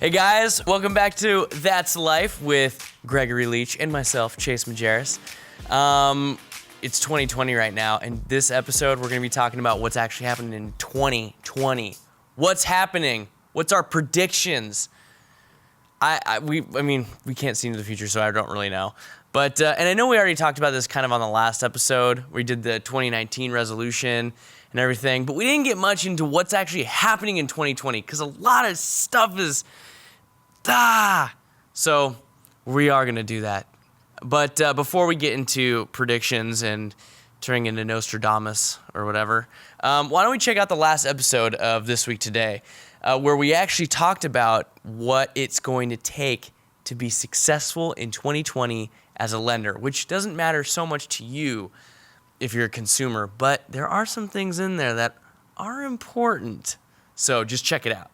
Hey guys, welcome back to That's Life with Gregory Leach and myself, Chase Majerus. It's 2020 right now, and this episode we're going to be talking about what's actually happening in 2020. What's happening? What's our predictions? We can't see into the future, so I don't really know. But and I know we already talked about this kind of on the last episode. We did the 2019 resolution and everything, but we didn't get much into what's actually happening in 2020 because a lot of stuff is So we are going to do that. But before we get into predictions and turning into Nostradamus or whatever, why don't we check out the last episode of This Week Today, where we actually talked about what it's going to take to be successful in 2020 as a lender, which doesn't matter so much to you if you're a consumer, but there are some things in there that are important. So just check it out.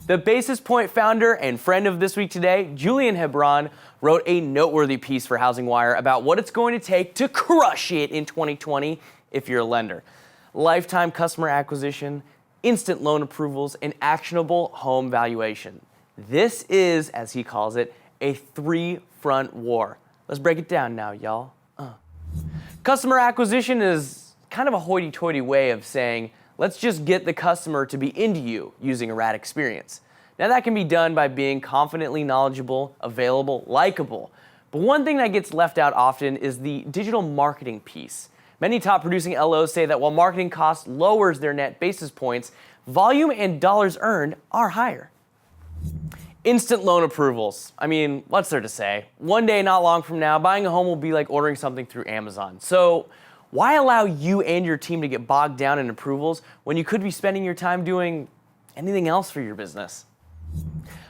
The Basis Point founder and friend of This Week Today, Julian Hebron, wrote a noteworthy piece for Housing Wire about what it's going to take to crush it in 2020 if you're a lender. Lifetime customer acquisition, instant loan approvals, and actionable home valuation. This is, as he calls it, a three-front war. Let's break it down now, y'all. Customer acquisition is kind of a hoity-toity way of saying, let's just get the customer to be into you using a rad experience. Now that can be done by being confidently knowledgeable, available, likable. But one thing that gets left out often is the digital marketing piece. Many top producing LOs say that while marketing cost lowers their net basis points, volume and dollars earned are higher. Instant loan approvals. I mean, what's there to say? One day, not long from now, buying a home will be like ordering something through Amazon. So why allow you and your team to get bogged down in approvals when you could be spending your time doing anything else for your business?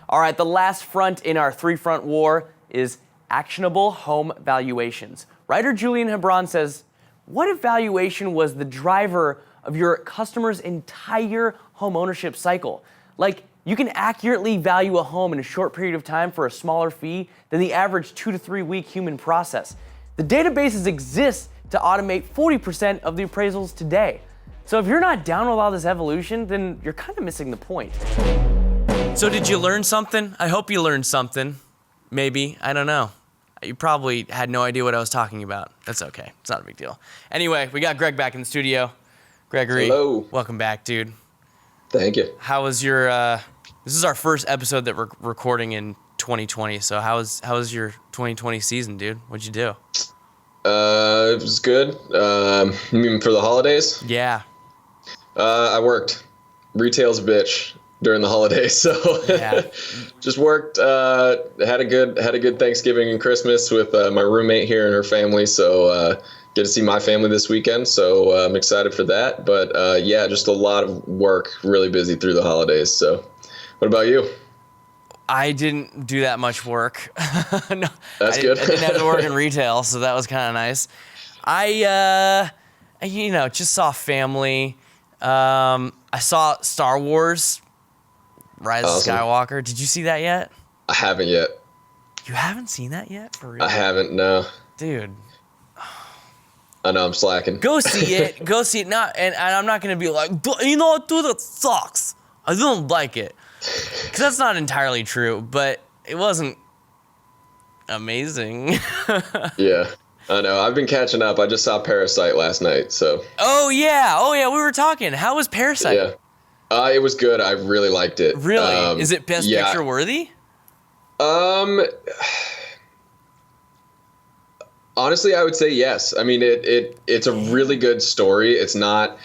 All right, the last front in our three-front war is actionable home valuations. Writer Julian Hebron says, what if valuation was the driver of your customer's entire home ownership cycle? Like, you can accurately value a home in a short period of time for a smaller fee than the average 2 to 3 week human process. The databases exist to automate 40% of the appraisals today. So if you're not down with all this evolution, then you're kind of missing the point. So did you learn something? I hope you learned something. Maybe, I don't know. You probably had no idea what I was talking about. That's okay, it's not a big deal. Anyway, we got Greg back in the studio. Gregory, hello. Welcome back, dude. Thank you. How was your, this is our first episode that we're recording in 2020, so how was your 2020 season, dude? What'd you do? It was good. You mean for the holidays? Yeah. I worked. Retail's a bitch during the holidays, so yeah. Just worked. Had a good Thanksgiving and Christmas with my roommate here and her family. So get to see my family this weekend. So I'm excited for that. But yeah, just a lot of work. Really busy through the holidays. So, what about you? I didn't do that much work. No, That's good. I didn't have to work in retail, so that was kind of nice. I just saw family. I saw Star Wars, Rise Awesome. of Skywalker. Did you see that yet? I haven't yet. You haven't seen that yet? For real? I haven't, no. Dude. I know I'm slacking. Go see it. Go see it. And I'm not going to be like, you know what, dude, that sucks. I don't like it. Because that's not entirely true, but it wasn't amazing. Yeah, I know. I've been catching up. I just saw Parasite last night, so. Oh yeah, we were talking. How was Parasite? Yeah, it was good. I really liked it. Really? Is it Best Picture worthy? Honestly, I would say yes. I mean, it's a really good story. It's not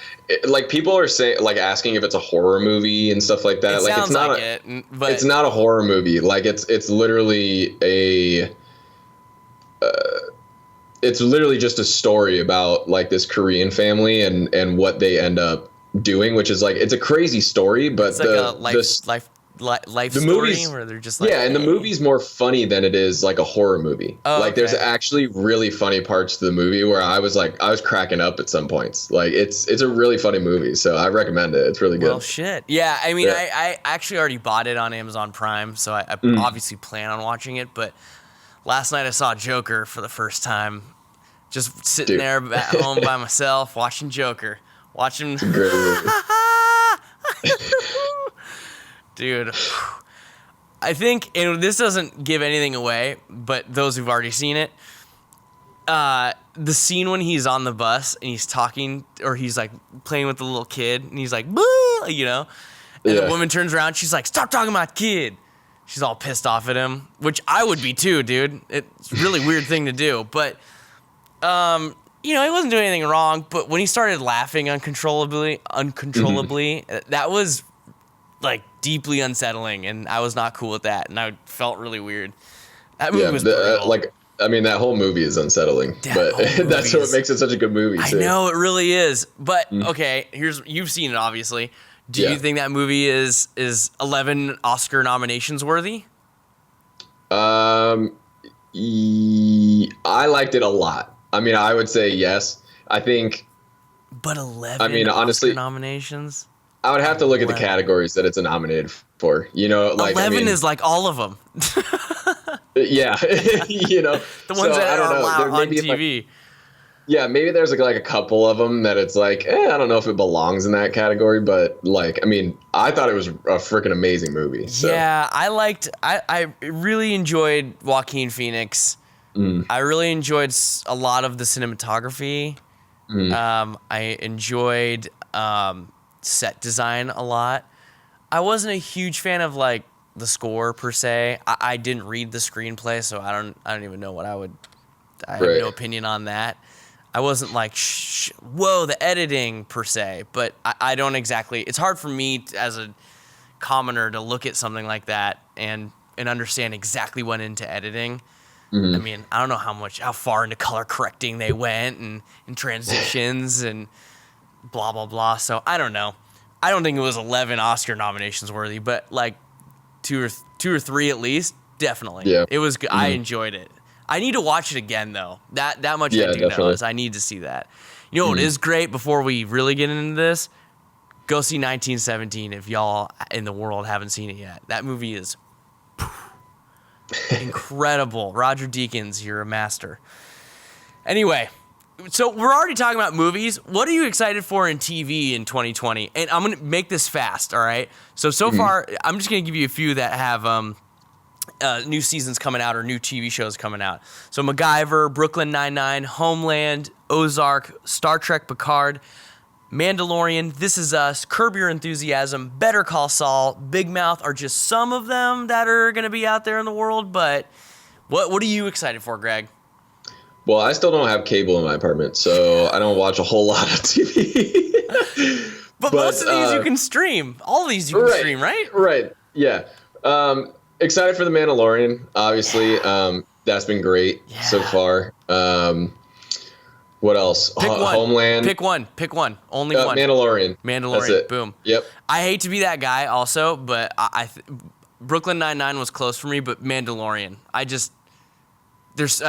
like people are saying, like asking if it's a horror movie and stuff like that. It like sounds it's not like it, but it's not a horror movie. Like it's literally it's literally just a story about like this Korean family and what they end up doing, which is like it's a crazy story, but it's like a life the story movies, where they're just like, yeah, and the movie's more funny than it is like a horror movie. Oh, like there's okay. actually really funny parts to the movie where I was cracking up at some points. Like it's a really funny movie, so I recommend it. It's really good. Well, shit. Yeah, I mean, Yeah. I actually already bought it on Amazon Prime, so I obviously plan on watching it, but last night I saw Joker for the first time. Just sitting Dude. there at home by myself, watching Joker. Watching... Great movie. Dude. I think, and this doesn't give anything away, but those who've already seen it, the scene when he's on the bus and he's talking, or he's like playing with the little kid, and he's like, boo, you know, and the woman turns around, she's like, stop talking about kid. She's all pissed off at him, which I would be too, dude. It's a really weird thing to do, but, you know, he wasn't doing anything wrong, but when he started laughing uncontrollably, that was like deeply unsettling, and I was not cool with that, and I felt really weird. That movie was brutal. That whole movie is unsettling, but that's what makes it such a good movie too. I know, it really is. But okay, you've seen it obviously. Do you think that movie is 11 Oscar nominations worthy? I liked it a lot. I mean, I would say yes. I think. But 11 honestly, Oscar nominations? I would have to look at the categories that it's nominated for. You know, like 11 is like all of them. Yeah, you know, the ones that are allowed on TV. Maybe there's like a couple of them that it's like, I don't know if it belongs in that category, but like, I mean, I thought it was a freaking amazing movie. So. Yeah, I really enjoyed Joaquin Phoenix. I really enjoyed a lot of the cinematography. I enjoyed set design a lot. I wasn't a huge fan of like the score per se. I didn't read the screenplay, so I don't even know what I have no opinion on that. I wasn't like, whoa, the editing per se, but I don't exactly. It's hard for me as a commoner to look at something like that and understand exactly what went into editing. I mean, I don't know how far into color correcting they went and transitions and blah, blah, blah. So I don't know. I don't think it was 11 Oscar nominations worthy, but like two or three at least, definitely. Yeah. It was good. I enjoyed it. I need to watch it again though. That much I do know is I need to see that. You know what is great before we really get into this? Go see 1917 if y'all in the world haven't seen it yet. That movie is incredible. Roger Deakins, you're a master. Anyway, so we're already talking about movies. What are you excited for in TV in 2020? And I'm going to make this fast, all right? So far, I'm just going to give you a few that have new seasons coming out or new TV shows coming out. So MacGyver, Brooklyn Nine-Nine, Homeland, Ozark, Star Trek Picard, Mandalorian, This Is Us, Curb Your Enthusiasm, Better Call Saul, Big Mouth are just some of them that are going to be out there in the world. But what are you excited for, Greg? Well, I still don't have cable in my apartment, so I don't watch a whole lot of TV. but most of these you can stream. All of these you can stream, right? Right, yeah. Excited for The Mandalorian, obviously. Yeah. That's been great so far. What else? Pick one. Homeland. Pick one. Only one. Mandalorian. That's it. Boom. Yep. I hate to be that guy also, but Brooklyn Nine-Nine was close for me, but Mandalorian. I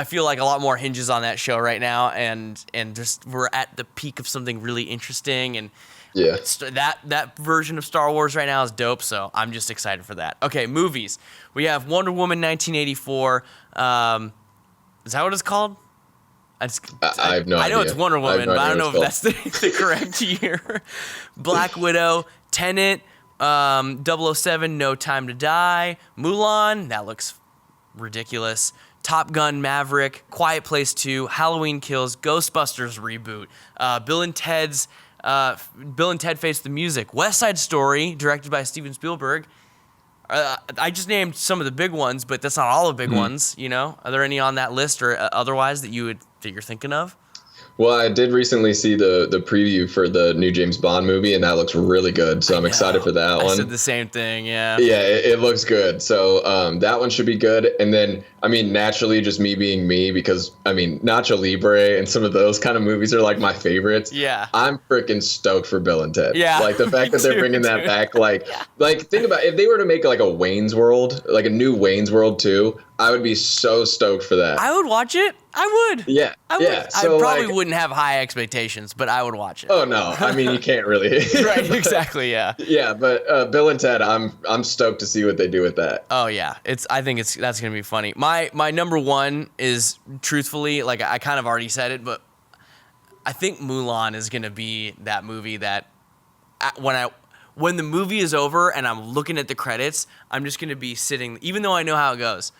feel like a lot more hinges on that show right now, and just we're at the peak of something really interesting, and that version of Star Wars right now is dope. So I'm just excited for that. Okay, movies. We have Wonder Woman 1984. Is that what it's called? I have no idea. I know it's Wonder Woman, but I don't know if that's the correct year. Black Widow, Tenet, 007, No Time to Die, Mulan, that looks ridiculous. Top Gun Maverick, Quiet Place 2, Halloween Kills, Ghostbusters reboot, Bill and Ted Face the Music, West Side Story, directed by Steven Spielberg. I just named some of the big ones, but that's not all the big ones, you know? Are there any on that list or otherwise that you're thinking of? Well, I did recently see the preview for the new James Bond movie, and that looks really good. So I'm excited for that one. I said the same thing, yeah. Yeah, it looks good. So that one should be good. And then, I mean, naturally, just me being me, because, I mean, Nacho Libre and some of those kind of movies are like my favorites. Yeah. I'm freaking stoked for Bill and Ted. Yeah. Like the fact that they're bringing that back, like think about if they were to make like a Wayne's World, like a new Wayne's World 2, I would be so stoked for that. I would watch it. I would. Yeah. I would. Yeah. So I probably wouldn't have high expectations, but I would watch it. Oh no. I mean, you can't really. Right. Exactly. Yeah. Yeah, but Bill and Ted, I'm stoked to see what they do with that. Oh yeah. I think that's gonna be funny. My number one is truthfully, like I kind of already said it, but I think Mulan is gonna be that movie that when when the movie is over and I'm looking at the credits, I'm just gonna be sitting, even though I know how it goes,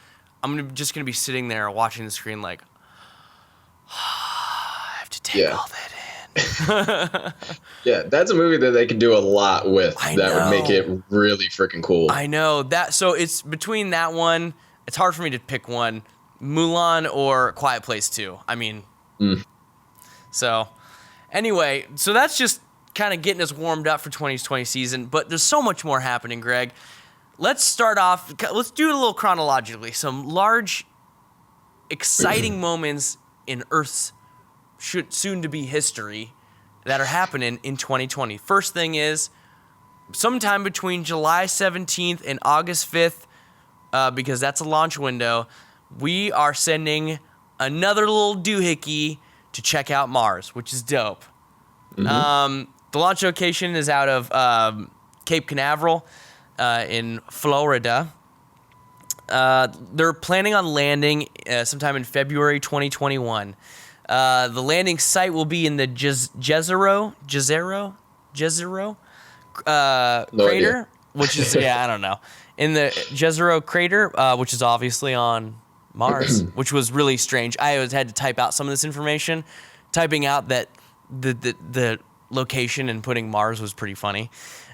just gonna be sitting there watching the screen like, I have to take all that in. Yeah, that's a movie that they could do a lot with. Would make it really freaking cool. I know that. So it's between that one. It's hard for me to pick one, Mulan or Quiet Place 2. I mean, so anyway, so that's just kind of getting us warmed up for 2020 season. But there's so much more happening, Greg. Let's start off. Let's do it a little chronologically. Some large, exciting moments in Earth's soon-to-be history that are happening in 2020. First thing is, sometime between July 17th and August 5th, because that's a launch window, we are sending another little doohickey to check out Mars, which is dope. The launch location is out of Cape Canaveral in Florida. They're planning on landing sometime in February 2021. The landing site will be in the Jezero crater, which is, I don't know. In the Jezero crater, which is obviously on Mars, which was really strange. I had to type out some of this information. Typing out that the location and putting Mars was pretty funny.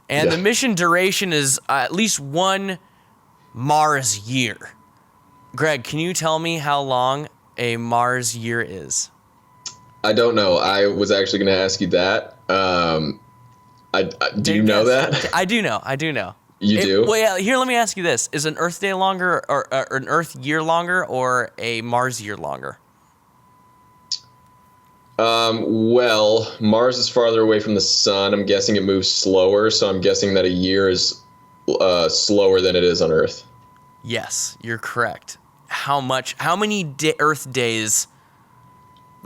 And the mission duration is at least 1 Mars year. Greg, can you tell me how long a Mars year is? I don't know. I was actually going to ask you that. Do you know that? I do know. You do? Well, yeah, here, let me ask you this. Is an Earth day longer or an Earth year longer or a Mars year longer? Well, Mars is farther away from the sun. I'm guessing it moves slower, so I'm guessing that a year is slower than it is on Earth. Yes, you're correct. How many Earth days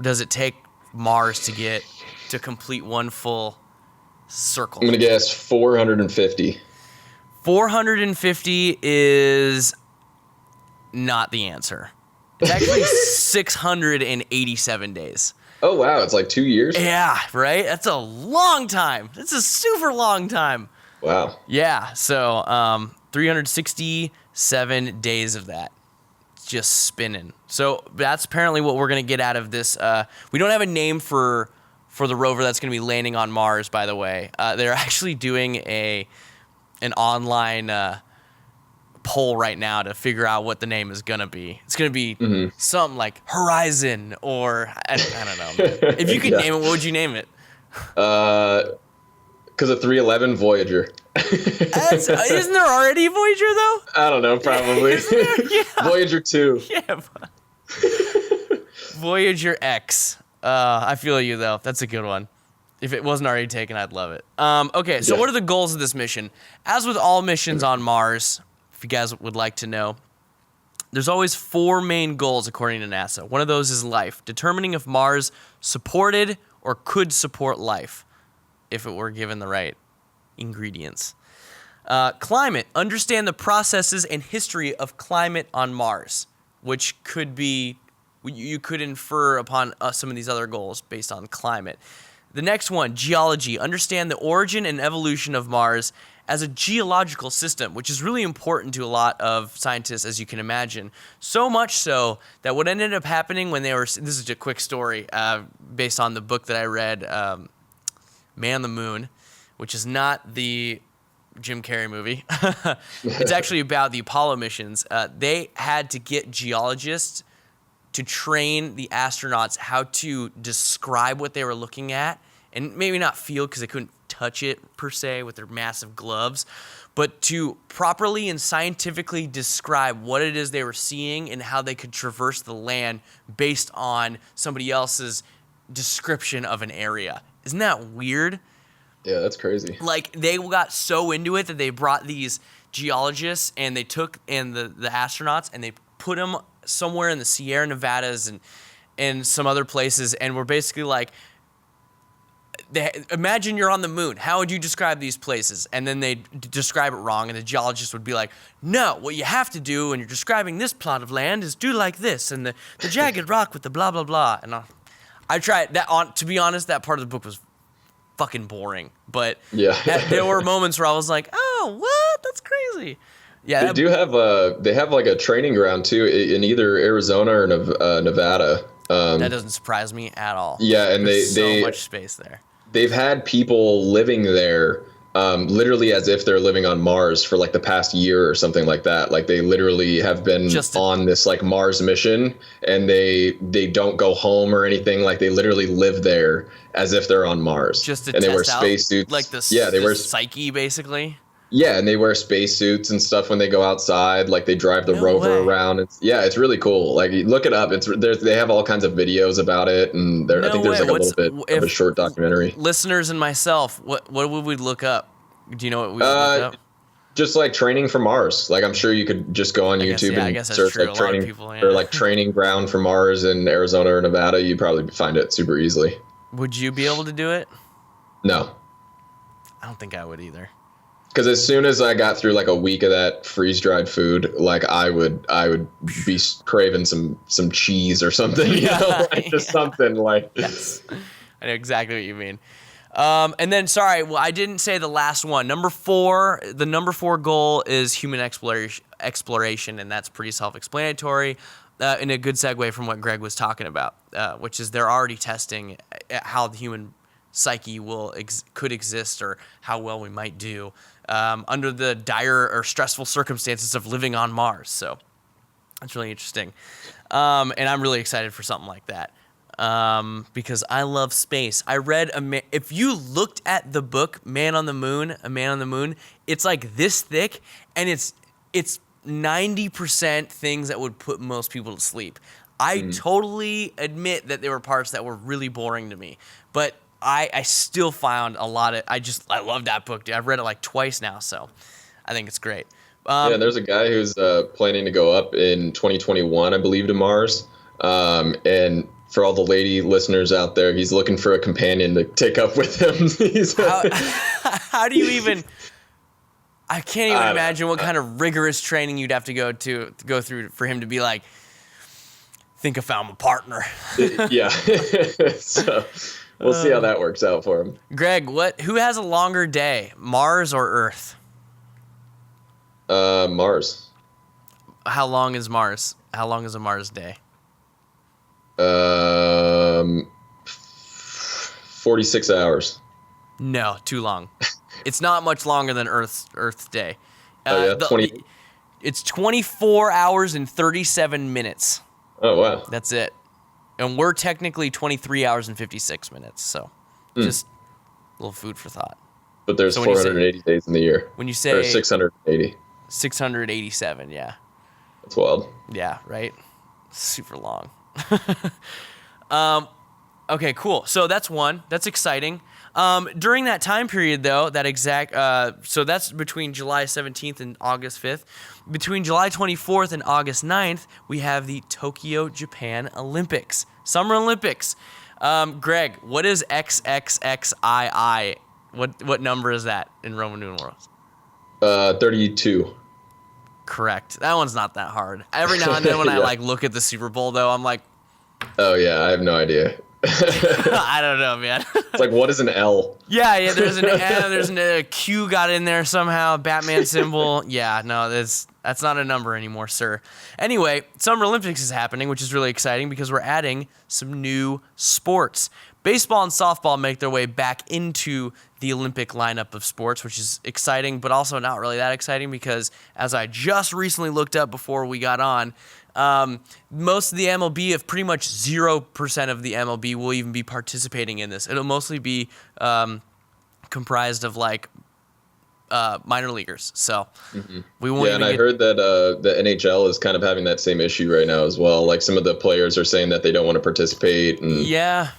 does it take Mars to complete one full circle? I'm going to guess 450. 450 is not the answer. It's actually 687 days. Oh, wow. It's like 2 years? Yeah, right? That's a long time. That's a super long time. Wow. Yeah, so 367 days of that. Just spinning. So that's apparently what we're going to get out of this. We don't have a name for the rover that's going to be landing on Mars, by the way. They're actually doing an online poll right now to figure out what the name is going to be. It's going to be something like Horizon or I don't know. If you could name it, what would you name it? Because of 311 Voyager. Isn't there already a Voyager, though? I don't know, probably. Yeah. Voyager 2. Yeah. Voyager X. I feel you, though. That's a good one. If it wasn't already taken, I'd love it. Okay, so what are the goals of this mission? As with all missions on Mars, if you guys would like to know, there's always 4 main goals according to NASA. One of those is life, determining if Mars supported or could support life if it were given the right ingredients. Climate, understand the processes and history of climate on Mars, which could be, you could infer upon some of these other goals based on climate. The next one, geology, understand the origin and evolution of Mars as a geological system, which is really important to a lot of scientists, as you can imagine. So much so that what ended up happening when this is a quick story based on the book that I read, Man on the Moon, which is not the Jim Carrey movie. It's actually about the Apollo missions. They had to get geologists to train the astronauts how to describe what they were looking at, and maybe not feel because they couldn't touch it per se with their massive gloves, but to properly and scientifically describe what it is they were seeing and how they could traverse the land based on somebody else's description of an area. Isn't that weird? Yeah, that's crazy. Like, they got so into it that they brought these geologists and they took the astronauts and they put them somewhere in the Sierra Nevadas and some other places, and we're basically like, imagine you're on the moon. How would you describe these places? And then they'd describe it wrong, and the geologist would be like, no, what you have to do when you're describing this plot of land is do like this, and the jagged rock with the blah, blah, blah. And I tried that on. To be honest, that part of the book was fucking boring. But Yeah. there were moments where I was like, oh, what? That's crazy. Yeah, They have like a training ground too in either Arizona or Nevada. that doesn't surprise me at all. Yeah, and There's so much space there. they've had people living there, literally as if they're living on Mars for like the past year or something like that. Like they literally have been on this like Mars mission, and they don't go home or anything. Like they literally live there as if they're on Mars. Just to and they test wear out, spacesuits. like the they wear psyche basically. Yeah, and they wear spacesuits and stuff when they go outside. Like they drive the rover around. It's really cool. Like you look it up. They have all kinds of videos about it, and I think there's like a little bit of a short documentary. Listeners and myself, what would we look up? Do you know what we would look up? Just like training for Mars. Like I'm sure you could just go on YouTube and search like training or like training ground for Mars in Arizona or Nevada. You'd probably find it super easily. Would you be able to do it? No, I don't think I would either. Because as soon as I got through like a week of that freeze-dried food, like I would be craving some cheese or something, something like. Yes. I know exactly what you mean. And then, sorry, I didn't say the last one. The number 4 goal is human exploration, and that's pretty self-explanatory. And a good segue from what Greg was talking about, which is they're already testing how the human psyche could exist or how well we might do under the dire or stressful circumstances of living on Mars. So that's really interesting. And I'm really excited for something like that because I love space. I read, if you looked at the book, A Man on the Moon, it's like this thick, and it's 90% things that would put most people to sleep. I totally admit that there were parts that were really boring to me, but I still found a lot of, I love that book, dude. I've read it like twice now, so I think it's great. There's a guy who's planning to go up in 2021, I believe, to Mars. And for all the lady listeners out there, he's looking for a companion to take up with him. How do you even... I can't even imagine what kind of rigorous training you'd have to go through for him to be like, think I found my partner. Yeah. So we'll see how that works out for him. Greg, who has a longer day, Mars or Earth? Mars. How long is Mars? How long is a Mars day? 46 hours. No, too long. It's not much longer than Earth's day. Oh, yeah? It's 24 hours and 37 minutes. Oh, wow. That's it. And we're technically 23 hours and 56 minutes. So just a little food for thought. But there's 480 days in the year. When you say... Or 680. 687, yeah. That's wild. Yeah, right? Super long. Okay, cool. So that's one. That's exciting. During that time period, though, so that's between July 17th and August 5th. Between July 24th and August 9th, we have the Tokyo, Japan Olympics. Summer Olympics. Greg, what is XXXII? What number is that in Roman numerals? 32. Correct. That one's not that hard. Every now and then when I look at the Super Bowl, though, I'm like... Oh, yeah, I have no idea. I don't know, man. It's like, what is an L? Yeah, there's an N, there's a Q got in there somehow, Batman symbol. Yeah, no, that's not a number anymore, sir. Anyway, Summer Olympics is happening, which is really exciting because we're adding some new sports. Baseball and softball make their way back into the Olympic lineup of sports, which is exciting, but also not really that exciting because, as I just recently looked up before we got on, most of the MLB, if pretty much 0% of the MLB will even be participating in this. It'll mostly be comprised of minor leaguers. So we won't. Yeah, and I heard that the NHL is kind of having that same issue right now as well. Like some of the players are saying that they don't want to participate, and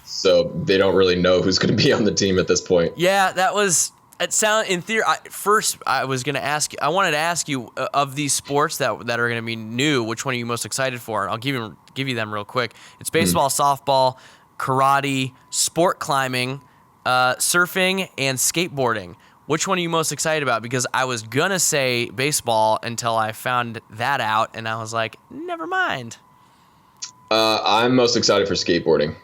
so they don't really know who's going to be on the team at this point. Yeah, that was. It sound in theory. First, I wanted to ask you of these sports that are going to be new. Which one are you most excited for? I'll give you them real quick. It's baseball, softball, karate, sport climbing, surfing, and skateboarding. Which one are you most excited about? Because I was gonna say baseball until I found that out, and I was like, never mind. I'm most excited for skateboarding.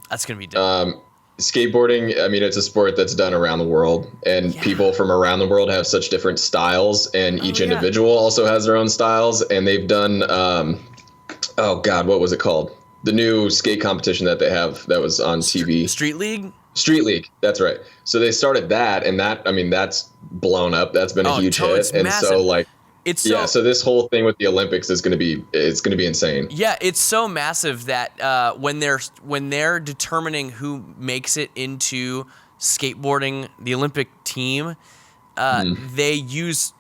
That's gonna be dope. skateboarding, I mean, it's a sport that's done around the world, and Yeah. people from around the world have such different styles, and each yeah. individual also has their own styles. And they've done, oh God, what was it called? The new skate competition that they have that was on TV. Street League? Street League, that's right. So they started that, and that, I mean, that's blown up. That's been a huge hit. It's And massive. so, like, It's so this whole thing with the Olympics is going to be insane. Yeah, it's so massive that when they're determining who makes it into skateboarding, the Olympic team, they use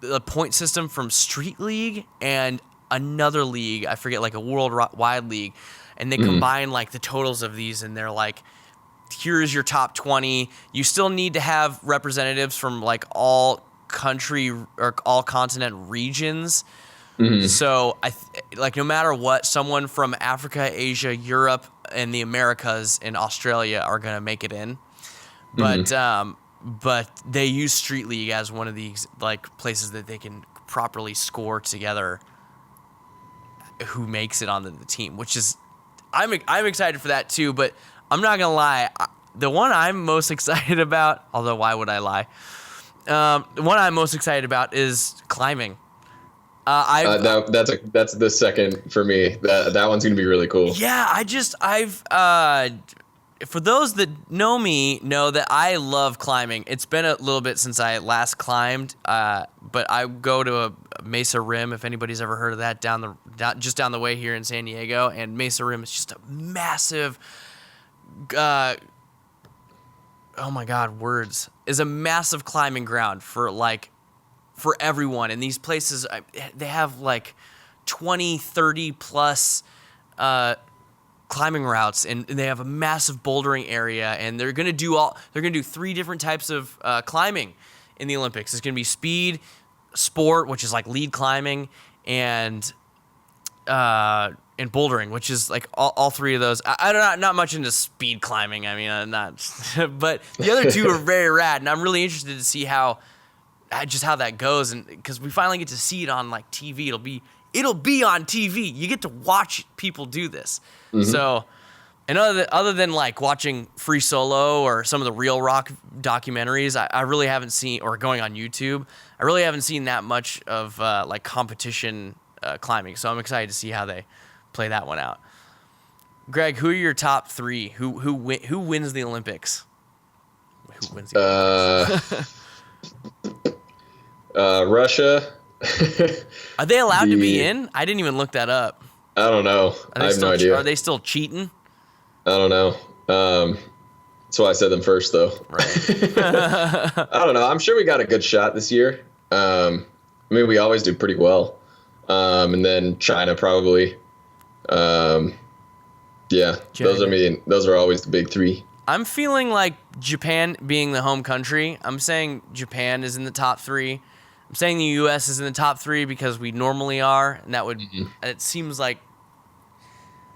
the point system from Street League and another league. I forget, like a worldwide league, and they combine like the totals of these, and they're like, here's your top 20. You still need to have representatives from like all country or all continent regions. So like no matter what, someone from Africa, Asia, Europe, and the Americas and Australia are gonna make it in. But they use Street League as one of these like places that they can properly score together who makes it onto the team, which is I'm excited for that too. But I'm not gonna lie, the one I'm most excited about, although why would I lie? The one I'm most excited about is climbing. That's the second for me. That one's gonna be really cool. Yeah, for those that know me, know that I love climbing. It's been a little bit since I last climbed, but I go to a Mesa Rim, if anybody's ever heard of that, just down the way here in San Diego. And Mesa Rim is just a massive, oh my God, words, is a massive climbing ground for everyone. And these places, they have like 20, 30 plus climbing routes, and they have a massive bouldering area, and they're gonna do 3 different types of climbing in the Olympics. It's gonna be speed, sport, which is like lead climbing, and bouldering, which is like all 3 of those. I'm not much into speed climbing. I mean, I'm not, but the other 2 are very rad, and I'm really interested to see how that goes, and because we finally get to see it on like TV. It'll be on TV. You get to watch people do this. So, and other than like watching Free Solo or some of the Real Rock documentaries, I really haven't seen, or going on YouTube, I really haven't seen that much of like competition climbing. So I'm excited to see how they play that one out. Greg, who are your top 3? Who wins the Olympics? Who wins the Olympics? Russia. Are they allowed to be in? I didn't even look that up. I don't know. I have no idea. Are they still cheating? I don't know. That's why I said them first, though. Right. I don't know. I'm sure we got a good shot this year. I mean, we always do pretty well. And then China probably. Yeah, China. Those are always the big 3. I'm feeling like Japan being the home country. I'm saying Japan is in the top 3. I'm saying the U.S. is in the top 3 because we normally are, and that would. It seems like,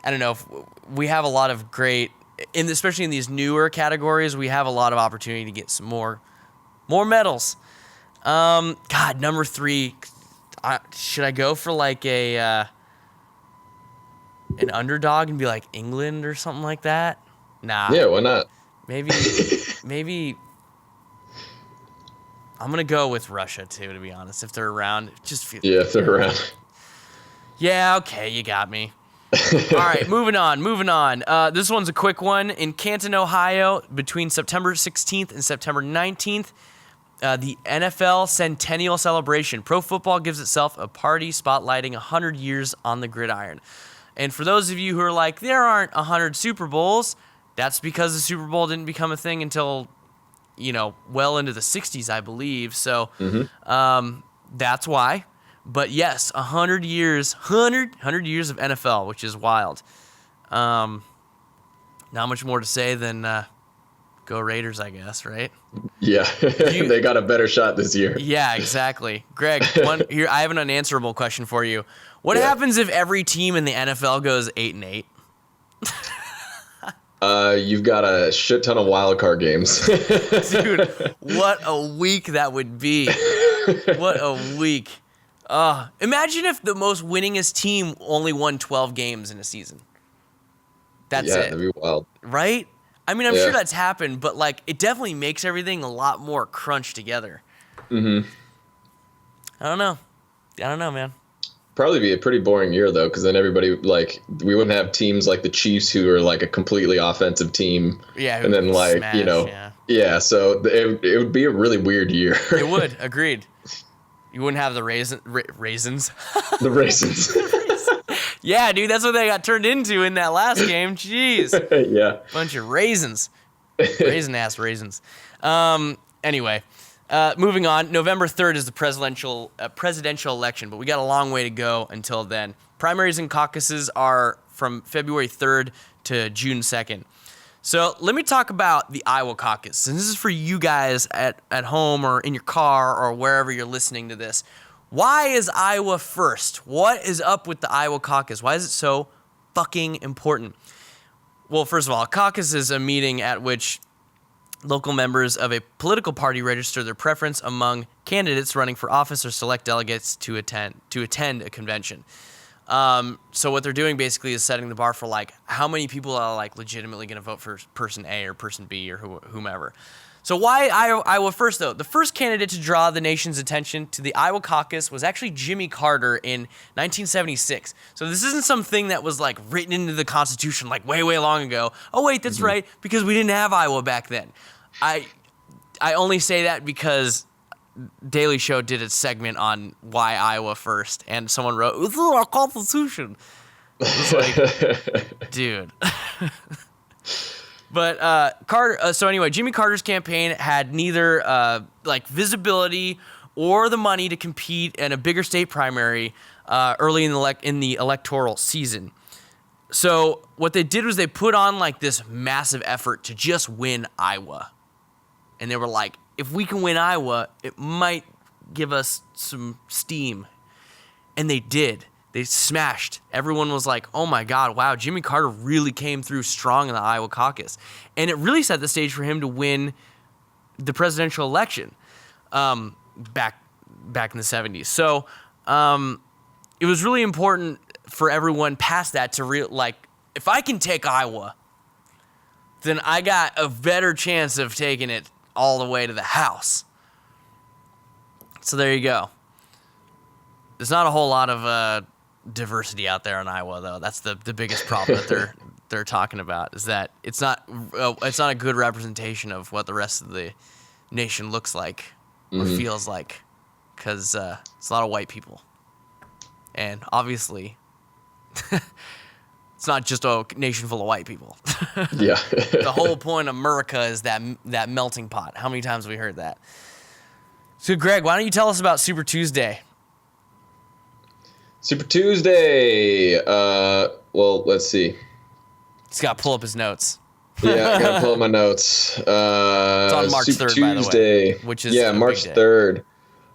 I don't know, we have a lot of great, especially in these newer categories, we have a lot of opportunity to get some more medals. God, number 3, should I go for like an underdog and be like England or something like that? Nah. Yeah, why not? Maybe. I'm gonna go with Russia too, to be honest. If they're around, it just feels. Yeah, if they're around. Yeah, okay, you got me. All right, moving on. This one's a quick one. In Canton, Ohio, between September 16th and September 19th, the NFL Centennial Celebration. Pro football gives itself a party spotlighting 100 years on the gridiron. And for those of you who are like, there aren't 100 Super Bowls, that's because the Super Bowl didn't become a thing until, well into the 60s, I believe. So that's why. But yes, 100 years of NFL, which is wild. Not much more to say than go Raiders, I guess, right? Yeah, they got a better shot this year. Yeah, exactly. Greg, here I have an unanswerable question for you. What happens if every team in the NFL goes 8-8? You've got a shit ton of wild card games. Dude, what a week that would be. What a week. Imagine if the most winningest team only won 12 games in a season. That's it. That'd be wild. Right? I mean, I'm sure that's happened, but like it definitely makes everything a lot more crunched together. Mm-hmm. I don't know, man. Probably be a pretty boring year though, because then everybody like we wouldn't have teams like the Chiefs who are like a completely offensive team. Yeah, and then like smash, so it would be a really weird year. It would. Agreed. You wouldn't have the raisins. The raisins. Yeah, dude, that's what they got turned into in that last game. Jeez. Yeah. Bunch of raisins. Raisin-ass raisins. Anyway, moving on. November 3rd is the presidential election, but we got a long way to go until then. Primaries and caucuses are from February 3rd to June 2nd. So let me talk about the Iowa caucus. And this is for you guys at home or in your car or wherever you're listening to this. Why is Iowa first? What is up with the Iowa caucus? Why is it so fucking important? Well, first of all, a caucus is a meeting at which local members of a political party register their preference among candidates running for office or select delegates to attend a convention. So what they're doing basically is setting the bar for like how many people are like legitimately going to vote for person A or person B or whomever. So why Iowa first, though? The first candidate to draw the nation's attention to the Iowa caucus was actually Jimmy Carter in 1976. So this isn't something that was like written into the Constitution like way, way long ago. Oh, wait, that's right, because we didn't have Iowa back then. I only say that because Daily Show did a segment on why Iowa first, and someone wrote, "It's in our Constitution." It's like, dude. But Carter. So anyway, Jimmy Carter's campaign had neither like visibility or the money to compete in a bigger state primary early in the electoral season. So what they did was they put on like this massive effort to just win Iowa, and they were like, if we can win Iowa, it might give us some steam. And they did. They smashed. Everyone was like, oh my God, wow, Jimmy Carter really came through strong in the Iowa caucus. And it really set the stage for him to win the presidential election back in the 70s. So it was really important for everyone past that to like, if I can take Iowa, then I got a better chance of taking it all the way to the House. So there you go. There's not a whole lot of diversity out there in Iowa, though. That's the biggest problem that they're talking about, is that it's not a good representation of what the rest of the nation looks like or feels like, because it's a lot of white people, and obviously it's not just a nation full of white people. Yeah. The whole point of America is that melting pot. How many times have we heard that? So, Greg, why don't you tell us about Super Tuesday? Super Tuesday. Well, let's see. He's got to pull up his notes. Yeah, I gotta pull up my notes. It's on March Super 3rd, Tuesday, by the way, which is March 3rd.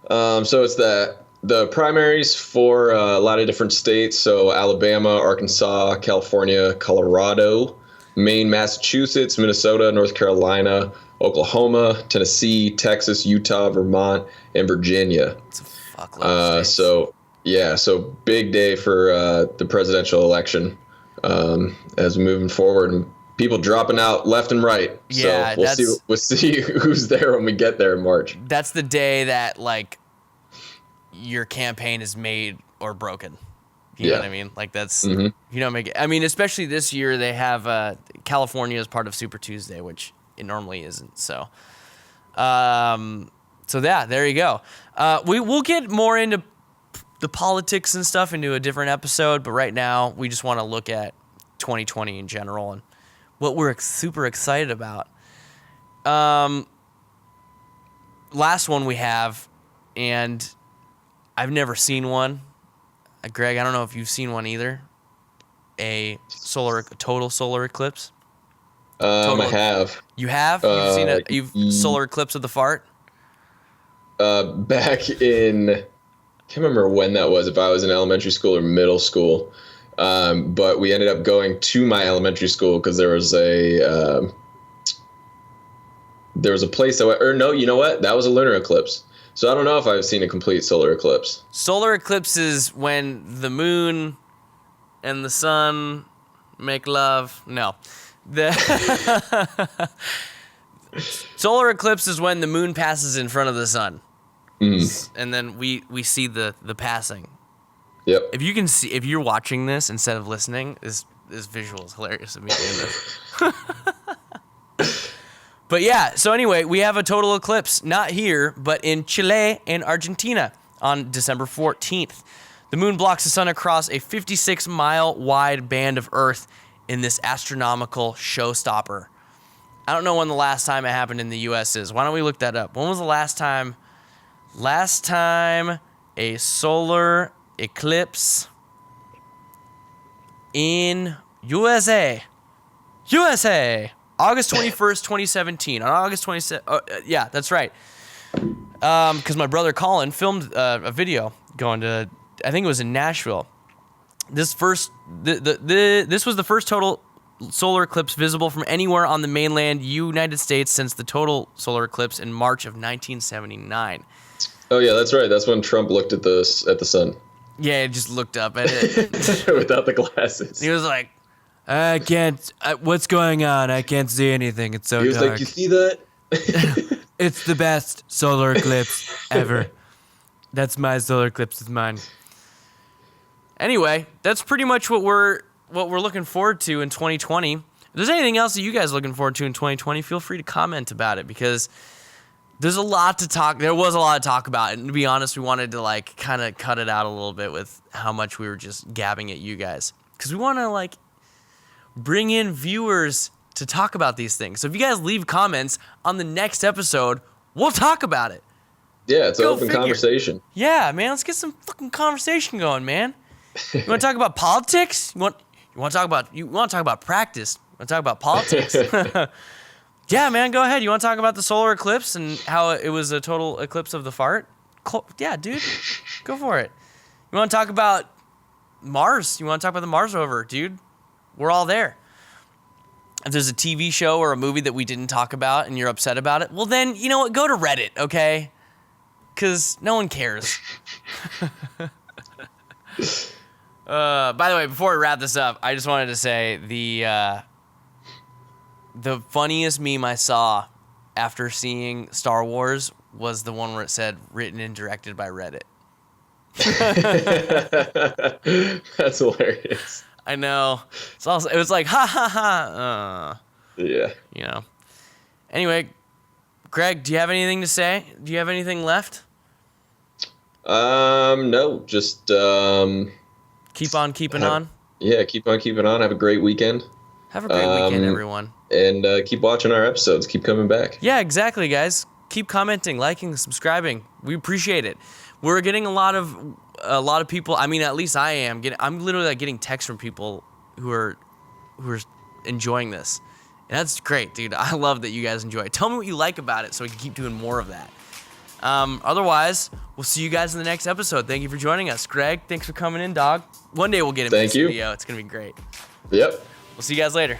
So it's the primaries for a lot of different states. So Alabama, Arkansas, California, Colorado, Maine, Massachusetts, Minnesota, North Carolina, Oklahoma, Tennessee, Texas, Utah, Vermont, and Virginia. It's a fuckload of states. So big day for the presidential election as we're moving forward, and people dropping out left and right. Yeah, so we'll see who's there when we get there in March. That's the day that like your campaign is made or broken. You know what I mean? Like that's you know, make it. I mean, especially this year they have California as part of Super Tuesday, which it normally isn't. So, yeah, there you go. We'll get more into the politics and stuff into a different episode, but right now we just want to look at 2020 in general and what we're super excited about. Last one we have, and I've never seen one. Greg, I don't know if you've seen one either. A total solar eclipse. I have. You have? You've seen a solar eclipse of the fart? Back in, I can't remember when that was, if I was in elementary school or middle school. But we ended up going to my elementary school because there was a place you know what? That was a lunar eclipse. So I don't know if I've seen a complete solar eclipse. Solar eclipse is when the moon and the sun make love. No. The solar eclipse is when the moon passes in front of the sun. And then we see the passing. Yep. If you're watching this instead of listening, this visual is hilarious to me doing this. But yeah, so anyway, we have a total eclipse, not here, but in Chile and Argentina on December 14th. The moon blocks the sun across a 56-mile wide band of Earth in this astronomical showstopper. I don't know when the last time it happened in the U.S. is. Why don't we look that up? When was the last time a solar eclipse in USA? August 21st, 2017. On August 27th, yeah, that's right. Because my brother Colin filmed a video going to, I think it was in Nashville. This was the first total solar eclipse visible from anywhere on the mainland United States since the total solar eclipse in March of 1979. Oh yeah, that's right. That's when Trump looked at the sun. Yeah, he just looked up at it without the glasses. He was like, I can't. What's going on? I can't see anything. It's so dark. He was like, you see that? It's the best solar eclipse ever. That's my solar eclipse. It's mine. Anyway, that's pretty much what we're looking forward to in 2020. If there's anything else that you guys are looking forward to in 2020, feel free to comment about it because there's a lot to talk. There was a lot to talk about, and to be honest, we wanted to like kind of cut it out a little bit with how much we were just gabbing at you guys because we want to like bring in viewers to talk about these things. So if you guys leave comments on the next episode, we'll talk about it. Yeah, it's an open conversation. Yeah, man, let's get some fucking conversation going, man. You want to talk about politics? You want to talk about practice? You want to talk about politics? Yeah, man, go ahead. You want to talk about the solar eclipse and how it was a total eclipse of the fart? Yeah, dude, go for it. You want to talk about Mars? You want to talk about the Mars rover, dude? We're all there. If there's a TV show or a movie that we didn't talk about and you're upset about it, well then, you know what? Go to Reddit, okay? Because no one cares. By the way, before we wrap this up, I just wanted to say the funniest meme I saw after seeing Star Wars was the one where it said, written and directed by Reddit. That's hilarious. I know. It was like, ha ha ha. Yeah. You know. Anyway, Greg, do you have anything to say? Do you have anything left? No, just keep on keeping on. Yeah, keep on keeping on. Have a great weekend. Have a great weekend, everyone. And keep watching our episodes. Keep coming back. Yeah, exactly, guys. Keep commenting, liking, subscribing. We appreciate it. We're getting a lot of people. I mean, at least I am. I'm literally like getting texts from people who are enjoying this. And that's great, dude. I love that you guys enjoy it. Tell me what you like about it so we can keep doing more of that. Otherwise, we'll see you guys in the next episode. Thank you for joining us. Greg, thanks for coming in, dog. One day we'll get him in the studio. It's going to be great. Yep. We'll see you guys later.